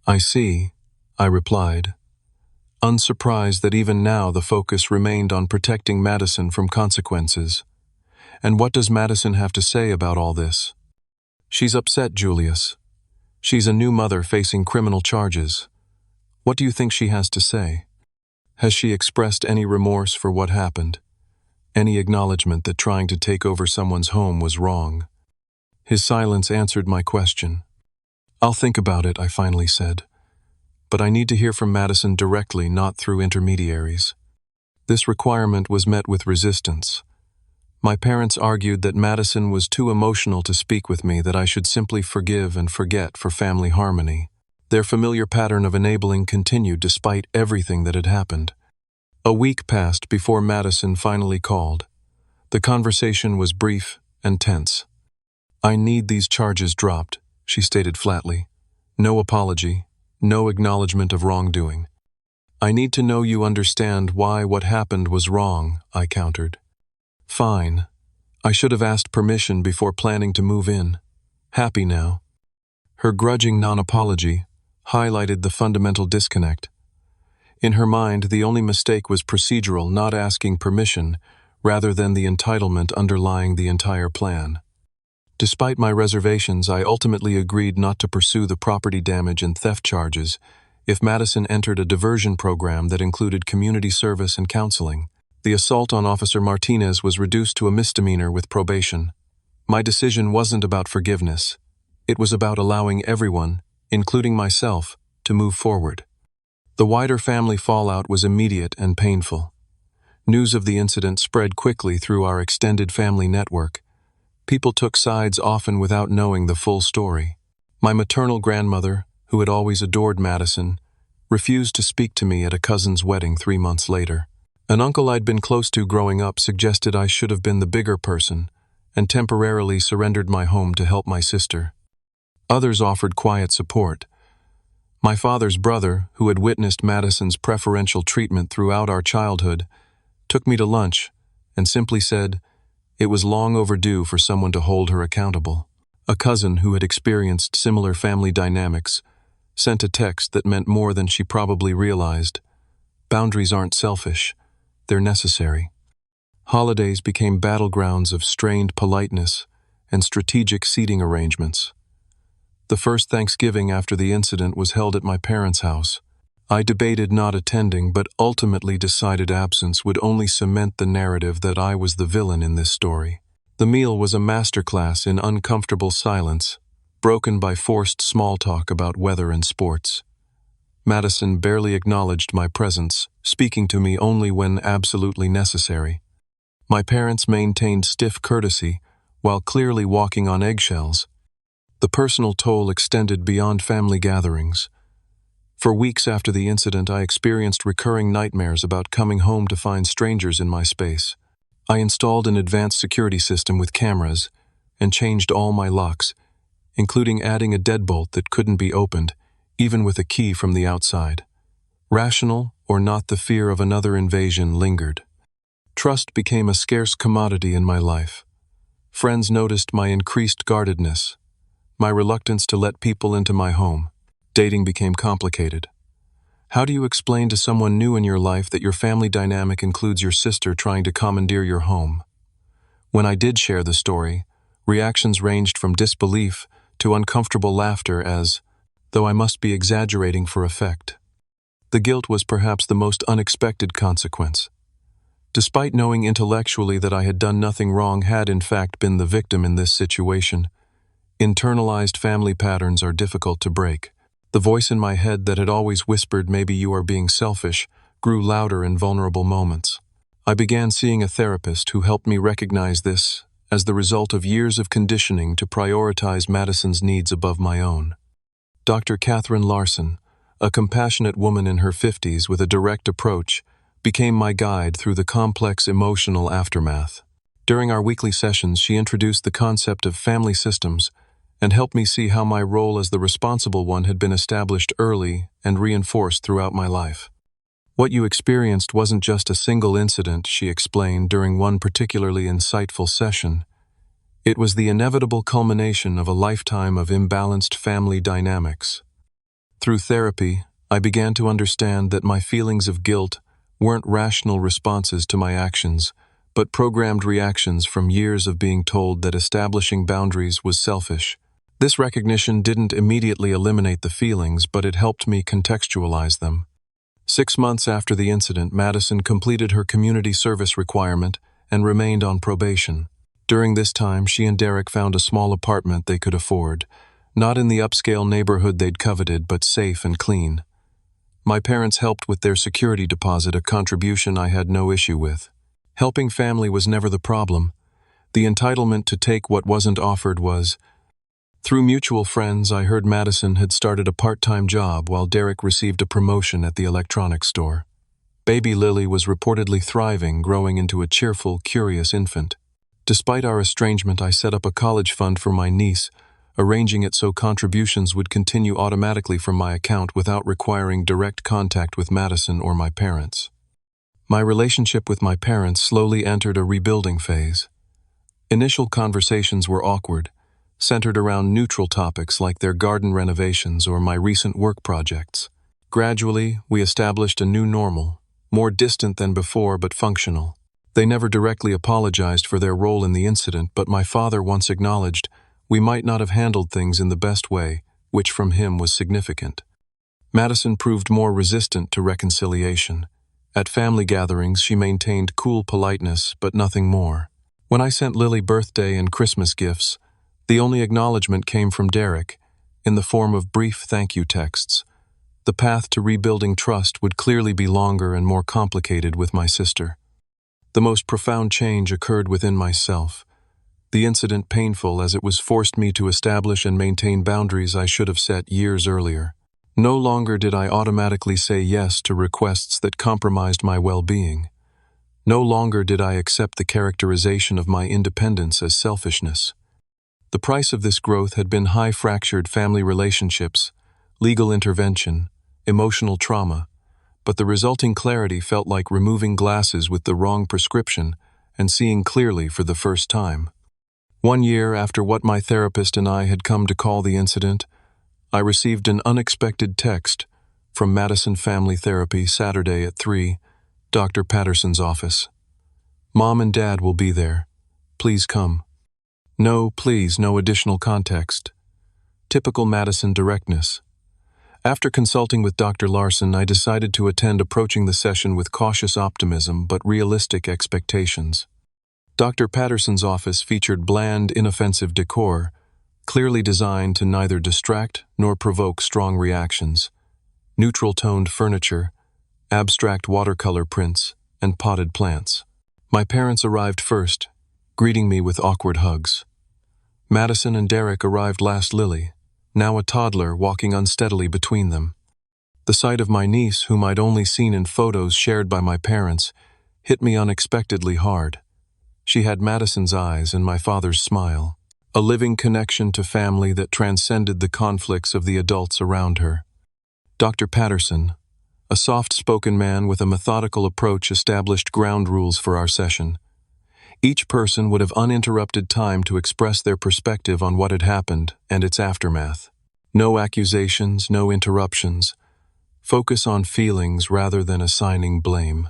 "I see," I replied, unsurprised that even now the focus remained on protecting Madison from consequences. "And what does Madison have to say about all this?" "She's upset, Julius. She's a new mother facing criminal charges. What do you think she has to say? Has she expressed any remorse for what happened? Any acknowledgement that trying to take over someone's home was wrong?" His silence answered my question. "I'll think about it," I finally said. "But I need to hear from Madison directly, not through intermediaries." This requirement was met with resistance. My parents argued that Madison was too emotional to speak with me, that I should simply forgive and forget for family harmony. Their familiar pattern of enabling continued despite everything that had happened. A week passed before Madison finally called. The conversation was brief and tense. "I need these charges dropped," she stated flatly. "No apology. No acknowledgement of wrongdoing." "I need to know you understand why what happened was wrong," I countered. "Fine. I should have asked permission before planning to move in. Happy now." Her grudging non-apology highlighted the fundamental disconnect. In her mind, the only mistake was procedural, not asking permission, rather than the entitlement underlying the entire plan. Despite my reservations, I ultimately agreed not to pursue the property damage and theft charges if Madison entered a diversion program that included community service and counseling. The assault on Officer Martinez was reduced to a misdemeanor with probation. My decision wasn't about forgiveness. It was about allowing everyone, including myself, to move forward. The wider family fallout was immediate and painful. News of the incident spread quickly through our extended family network. People took sides, often without knowing the full story. My maternal grandmother, who had always adored Madison, refused to speak to me at a cousin's wedding 3 months later. An uncle I'd been close to growing up suggested I should have been the bigger person and temporarily surrendered my home to help my sister. Others offered quiet support. My father's brother, who had witnessed Madison's preferential treatment throughout our childhood, took me to lunch and simply said it was long overdue for someone to hold her accountable. A cousin who had experienced similar family dynamics sent a text that meant more than she probably realized. Boundaries aren't selfish, they're necessary. Holidays became battlegrounds of strained politeness and strategic seating arrangements. The first Thanksgiving after the incident was held at my parents' house. I debated not attending, but ultimately decided absence would only cement the narrative that I was the villain in this story. The meal was a masterclass in uncomfortable silence, broken by forced small talk about weather and sports. Madison barely acknowledged my presence, speaking to me only when absolutely necessary. My parents maintained stiff courtesy while clearly walking on eggshells. The personal toll extended beyond family gatherings. For weeks after the incident, I experienced recurring nightmares about coming home to find strangers in my space. I installed an advanced security system with cameras and changed all my locks, including adding a deadbolt that couldn't be opened, even with a key from the outside. Rational or not, the fear of another invasion lingered. Trust became a scarce commodity in my life. Friends noticed my increased guardedness, my reluctance to let people into my home. Dating became complicated. How do you explain to someone new in your life that your family dynamic includes your sister trying to commandeer your home? When I did share the story, reactions ranged from disbelief to uncomfortable laughter as though I must be exaggerating for effect. The guilt was perhaps the most unexpected consequence. Despite knowing intellectually that I had done nothing wrong, had in fact been the victim in this situation. Internalized family patterns are difficult to break. The voice in my head that had always whispered, "Maybe you are being selfish," grew louder in vulnerable moments. I began seeing a therapist who helped me recognize this as the result of years of conditioning to prioritize Madison's needs above my own. Dr. Catherine Larson, a compassionate woman in her 50s with a direct approach, became my guide through the complex emotional aftermath. During our weekly sessions, she introduced the concept of family systems and helped me see how my role as the responsible one had been established early and reinforced throughout my life. What you experienced wasn't just a single incident, she explained during one particularly insightful session. It was the inevitable culmination of a lifetime of imbalanced family dynamics. Through therapy, I began to understand that my feelings of guilt weren't rational responses to my actions, but programmed reactions from years of being told that establishing boundaries was selfish. This recognition didn't immediately eliminate the feelings, but it helped me contextualize them. 6 months after the incident, Madison completed her community service requirement and remained on probation. During this time, she and Derek found a small apartment they could afford, not in the upscale neighborhood they'd coveted, but safe and clean. My parents helped with their security deposit, a contribution I had no issue with. Helping family was never the problem. The entitlement to take what wasn't offered was. Through mutual friends, I heard Madison had started a part-time job while Derek received a promotion at the electronics store. Baby Lily was reportedly thriving, growing into a cheerful, curious infant. Despite our estrangement, I set up a college fund for my niece, arranging it so contributions would continue automatically from my account without requiring direct contact with Madison or my parents. My relationship with my parents slowly entered a rebuilding phase. Initial conversations were awkward, centered around neutral topics like their garden renovations or my recent work projects. Gradually, we established a new normal, more distant than before but functional. They never directly apologized for their role in the incident, but my father once acknowledged we might not have handled things in the best way, which from him was significant. Madison proved more resistant to reconciliation. At family gatherings, she maintained cool politeness, but nothing more. When I sent Lily birthday and Christmas gifts, the only acknowledgement came from Derek, in the form of brief thank you texts. The path to rebuilding trust would clearly be longer and more complicated with my sister. The most profound change occurred within myself. The incident, painful as it was, forced me to establish and maintain boundaries I should have set years earlier. No longer did I automatically say yes to requests that compromised my well-being. No longer did I accept the characterization of my independence as selfishness. The price of this growth had been high fractured family relationships, legal intervention, emotional trauma, but the resulting clarity felt like removing glasses with the wrong prescription and seeing clearly for the first time. 1 year after what my therapist and I had come to call the incident, I received an unexpected text from Madison Family Therapy, Saturday at 3, Dr. Patterson's office. "Mom and Dad will be there. Please come." No, please, no additional context. Typical Madison directness. After consulting with Dr. Larson, I decided to attend, approaching the session with cautious optimism but realistic expectations. Dr. Patterson's office featured bland, inoffensive decor, clearly designed to neither distract nor provoke strong reactions. Neutral-toned furniture, abstract watercolor prints, and potted plants. My parents arrived first, greeting me with awkward hugs. Madison and Derek arrived last. Lily, now a toddler, walking unsteadily between them. The sight of my niece, whom I'd only seen in photos shared by my parents, hit me unexpectedly hard. She had Madison's eyes and my father's smile. a living connection to family that transcended the conflicts of the adults around her. Dr. Patterson, a soft-spoken man with a methodical approach, established ground rules for our session. Each person would have uninterrupted time to express their perspective on what had happened and its aftermath. No accusations, no interruptions. Focus on feelings rather than assigning blame.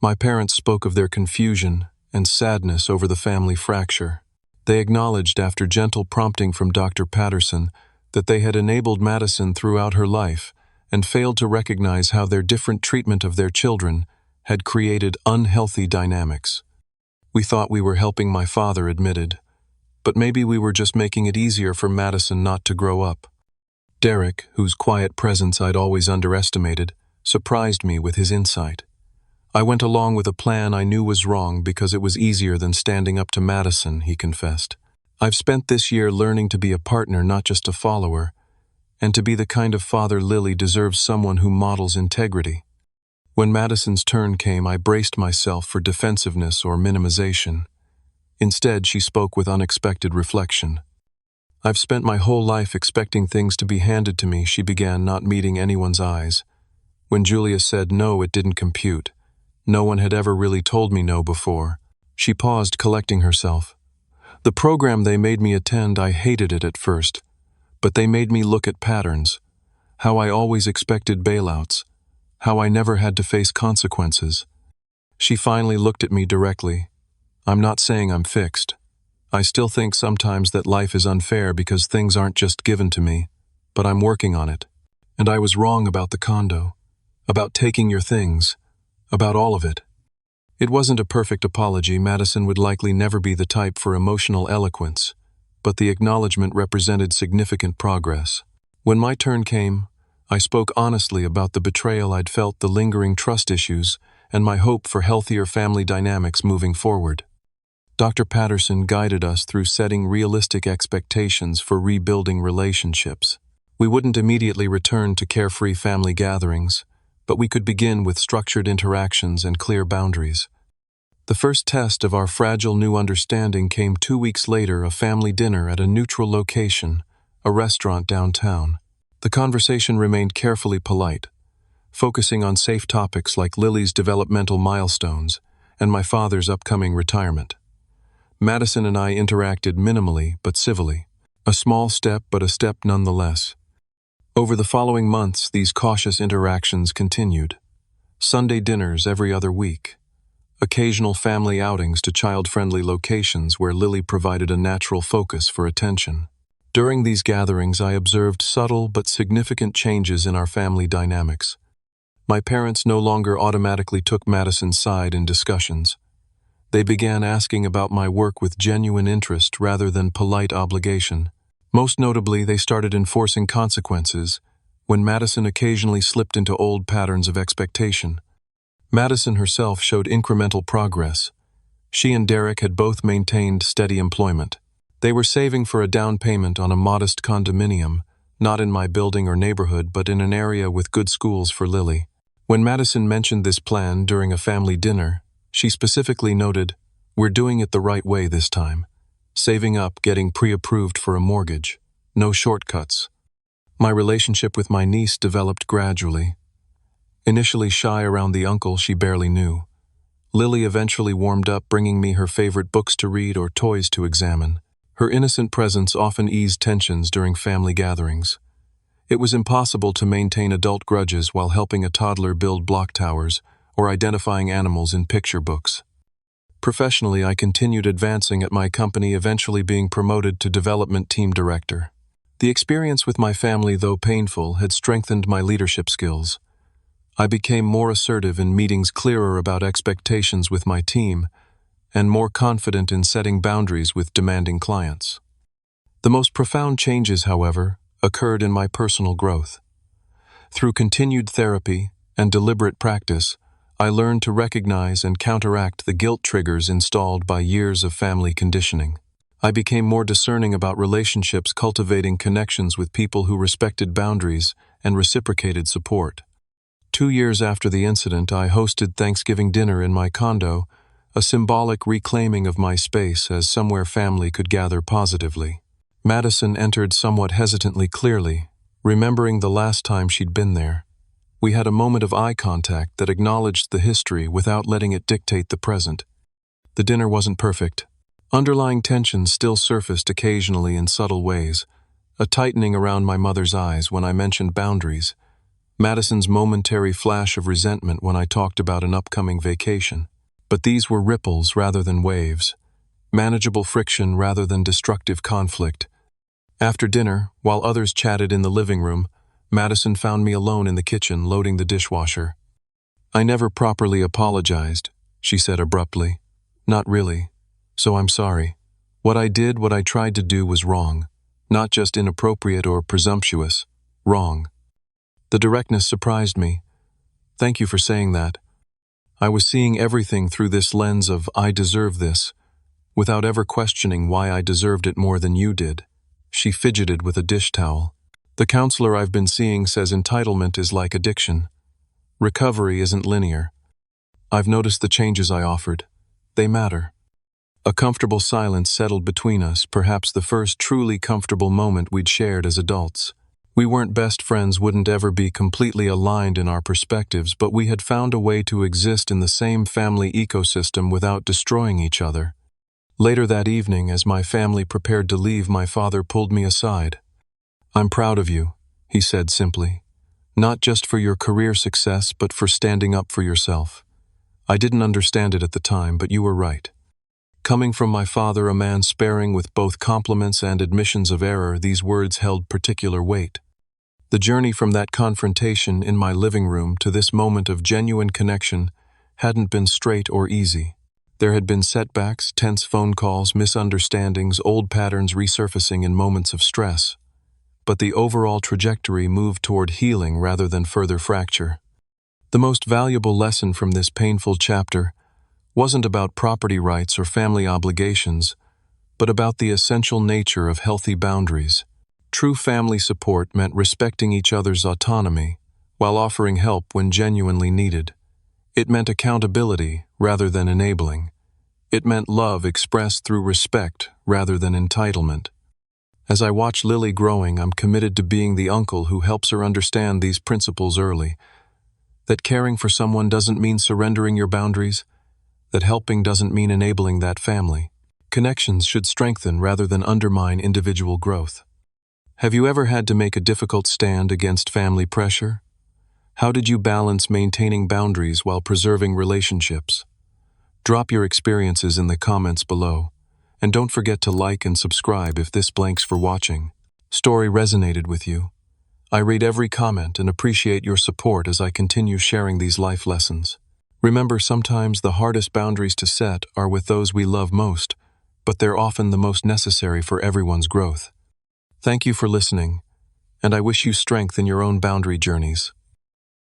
My parents spoke of their confusion and sadness over the family fracture. They acknowledged, after gentle prompting from Dr. Patterson, that they had enabled Madison throughout her life and failed to recognize how their different treatment of their children had created unhealthy dynamics. We thought we were helping, my father admitted, but maybe we were just making it easier for Madison not to grow up. Derek, whose quiet presence I'd always underestimated, surprised me with his insight. I went along with a plan I knew was wrong because it was easier than standing up to Madison, he confessed. I've spent this year learning to be a partner, not just a follower, and to be the kind of father Lily deserves, someone who models integrity. When Madison's turn came, I braced myself for defensiveness or minimization. Instead, she spoke with unexpected reflection. I've spent my whole life expecting things to be handed to me, she began, not meeting anyone's eyes. When Julia said no, it didn't compute. No one had ever really told me no before. She paused, collecting herself. The program they made me attend, I hated it at first, but they made me look at patterns, how I always expected bailouts, how I never had to face consequences. She finally looked at me directly. I'm not saying I'm fixed. I still think sometimes that life is unfair because things aren't just given to me, but I'm working on it. And I was wrong about the condo, about taking your things, about all of it. It wasn't a perfect apology. Madison would likely never be the type for emotional eloquence, but the acknowledgement represented significant progress. When my turn came, I spoke honestly about the betrayal I'd felt, the lingering trust issues, and my hope for healthier family dynamics moving forward. Dr. Patterson guided us through setting realistic expectations for rebuilding relationships. We wouldn't immediately return to carefree family gatherings, but we could begin with structured interactions and clear boundaries. The first test of our fragile new understanding came 2 weeks later, a family dinner at a neutral location, a restaurant downtown. The conversation remained carefully polite, focusing on safe topics like Lily's developmental milestones and my father's upcoming retirement. Madison and I interacted minimally but civilly, a small step but a step nonetheless. Over the following months, these cautious interactions continued. Sunday dinners every other week, occasional family outings to child-friendly locations where Lily provided a natural focus for attention. During these gatherings, I observed subtle but significant changes in our family dynamics. My parents no longer automatically took Madison's side in discussions. They began asking about my work with genuine interest rather than polite obligation. Most notably, they started enforcing consequences when Madison occasionally slipped into old patterns of expectation. Madison herself showed incremental progress. She and Derek had both maintained steady employment. They were saving for a down payment on a modest condominium, not in my building or neighborhood, but in an area with good schools for Lily. When Madison mentioned this plan during a family dinner, she specifically noted, "We're doing it the right way this time. Saving up, getting pre-approved for a mortgage. No shortcuts." My relationship with my niece developed gradually. Initially shy around the uncle she barely knew, Lily eventually warmed up, bringing me her favorite books to read or toys to examine. Her innocent presence often eased tensions during family gatherings. It was impossible to maintain adult grudges while helping a toddler build block towers or identifying animals in picture books. Professionally, I continued advancing at my company, eventually being promoted to development team director. The experience with my family, though painful, had strengthened my leadership skills. I became more assertive in meetings, clearer about expectations with my team, and more confident in setting boundaries with demanding clients. The most profound changes, however, occurred in my personal growth. Through continued therapy and deliberate practice, I learned to recognize and counteract the guilt triggers installed by years of family conditioning. I became more discerning about relationships, cultivating connections with people who respected boundaries and reciprocated support. 2 years after the incident, I hosted Thanksgiving dinner in my condo, a symbolic reclaiming of my space as somewhere family could gather positively. Madison entered somewhat hesitantly clearly, remembering the last time she'd been there. We had a moment of eye contact that acknowledged the history without letting it dictate the present. The dinner wasn't perfect. Underlying tensions still surfaced occasionally in subtle ways, a tightening around my mother's eyes when I mentioned boundaries, Madison's momentary flash of resentment when I talked about an upcoming vacation. But these were ripples rather than waves, manageable friction rather than destructive conflict. After dinner, while others chatted in the living room, Madison found me alone in the kitchen loading the dishwasher. "I never properly apologized," she said abruptly. "Not really. So I'm sorry. What I tried to do was wrong. Not just inappropriate or presumptuous. Wrong." The directness surprised me. "Thank you for saying that. I was seeing everything through this lens of 'I deserve this,' without ever questioning why I deserved it more than you did." She fidgeted with a dish towel. "The counselor I've been seeing says entitlement is like addiction. Recovery isn't linear. I've noticed the changes I offered. They matter." A comfortable silence settled between us, perhaps the first truly comfortable moment we'd shared as adults. We weren't best friends, wouldn't ever be completely aligned in our perspectives, but we had found a way to exist in the same family ecosystem without destroying each other. Later that evening, as my family prepared to leave, my father pulled me aside. "I'm proud of you," he said simply. "Not just for your career success, but for standing up for yourself. I didn't understand it at the time, but you were right." Coming from my father, a man sparing with both compliments and admissions of error, these words held particular weight. The journey from that confrontation in my living room to this moment of genuine connection hadn't been straight or easy. There had been setbacks, tense phone calls, misunderstandings, old patterns resurfacing in moments of stress. But the overall trajectory moved toward healing rather than further fracture. The most valuable lesson from this painful chapter wasn't about property rights or family obligations, but about the essential nature of healthy boundaries. True family support meant respecting each other's autonomy while offering help when genuinely needed. It meant accountability rather than enabling. It meant love expressed through respect rather than entitlement. As I watch Lily growing, I'm committed to being the uncle who helps her understand these principles early. That caring for someone doesn't mean surrendering your boundaries, that helping doesn't mean enabling that family. Connections should strengthen rather than undermine individual growth. Have you ever had to make a difficult stand against family pressure? How did you balance maintaining boundaries while preserving relationships? Drop your experiences in the comments below, and don't forget to like and subscribe if this blanks for watching. Story resonated with you. I read every comment and appreciate your support as I continue sharing these life lessons. Remember, sometimes the hardest boundaries to set are with those we love most, but they're often the most necessary for everyone's growth. Thank you for listening, and I wish you strength in your own boundary journeys.